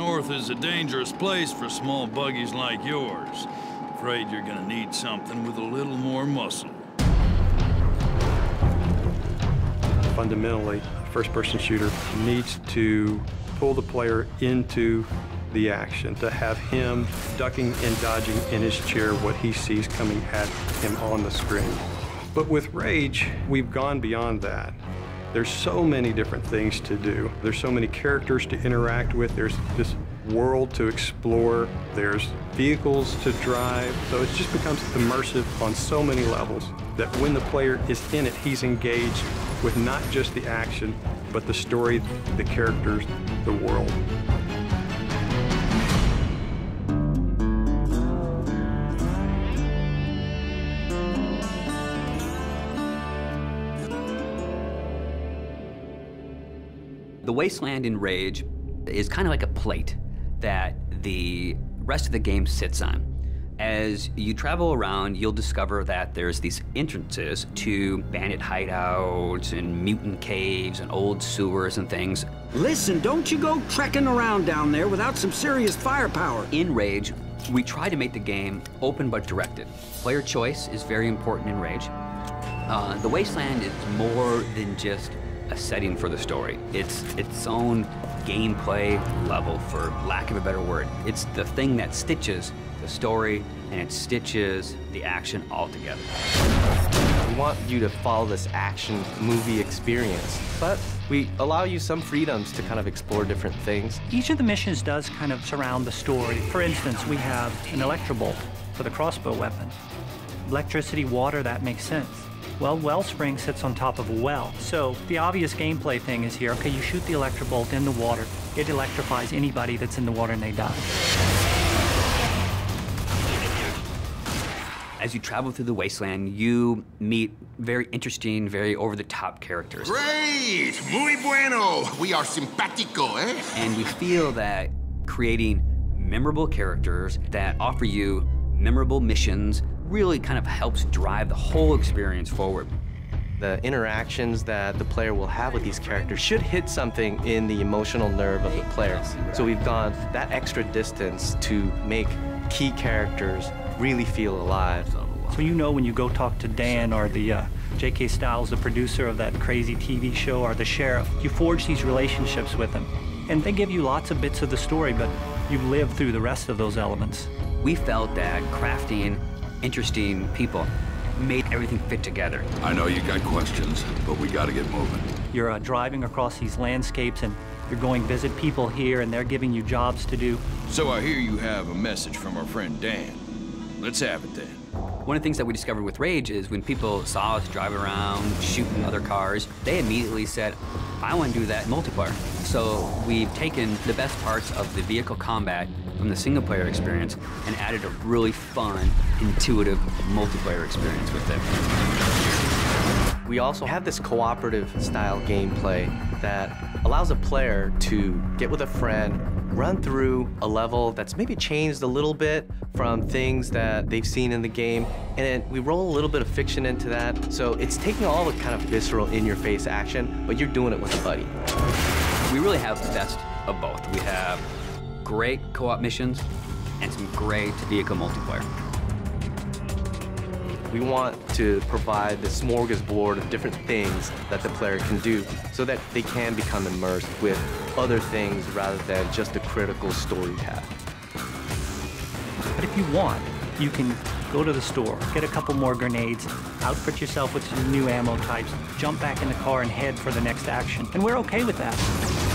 north is a dangerous place for small buggies like yours. Afraid you're gonna need something with a little more muscle. Fundamentally, a first-person shooter needs to pull the player into the action, to have him ducking and dodging in his chair what he sees coming at him on the screen. But with Rage, we've gone beyond that. There's so many different things to do. There's so many characters to interact with. There's this world to explore. There's vehicles to drive. So it just becomes immersive on so many levels that when the player is in it, he's engaged with not just the action, but the story, the characters, the world. The Wasteland in Rage is kind of like a plate that the rest of the game sits on. As you travel around, you'll discover that there's these entrances to bandit hideouts and mutant caves and old sewers and things. Listen, don't you go trekking around down there without some serious firepower. In Rage, we try to make the game open but directed. Player choice is very important in Rage. The Wasteland is more than just a setting for the story. It's its own gameplay level, for lack of a better word. It's the thing that stitches the story and it stitches the action all together. We want you to follow this action movie experience, but we allow you some freedoms to kind of explore different things. Each of the missions does kind of surround the story. For instance, we have an electrobolt for the crossbow weapon. Electricity, water, that makes sense. Well, Wellspring sits on top of a well. So the obvious gameplay thing is here, okay, you shoot the electrobolt in the water. It electrifies anybody that's in the water and they die. As you travel through the Wasteland, you meet very interesting, very over-the-top characters. Great! Muy bueno! We are simpático, eh? And we feel that creating memorable characters that offer you memorable missions really kind of helps drive the whole experience forward. The interactions that the player will have with these characters should hit something in the emotional nerve of the player. So we've gone that extra distance to make key characters really feel alive. So you know when you go talk to Dan or the J.K. Stiles, the producer of that crazy TV show, or the sheriff, you forge these relationships with them. And they give you lots of bits of the story, but you live through the rest of those elements. We felt that crafting interesting people made everything fit together. I know you got questions, but we gotta get moving. You're driving across these landscapes and you're going visit people here and they're giving you jobs to do. So I hear you have a message from our friend Dan. Let's have it then. One of the things that we discovered with Rage is when people saw us drive around, shooting other cars, they immediately said, I want to do that in multiplayer. So we've taken the best parts of the vehicle combat from the single-player experience and added a really fun, intuitive multiplayer experience with it. We also have this cooperative style gameplay that allows a player to get with a friend, run through a level that's maybe changed a little bit from things that they've seen in the game, and then we roll a little bit of fiction into that. So it's taking all the kind of visceral, in-your-face action, but you're doing it with a buddy. We really have the best of both. We have great co-op missions and some great vehicle multiplayer. We want to provide this smorgasbord of different things that the player can do so that they can become immersed with other things rather than just a critical story path. But if you want, you can go to the store, get a couple more grenades, outfit yourself with some new ammo types, jump back in the car and head for the next action. And we're okay with that.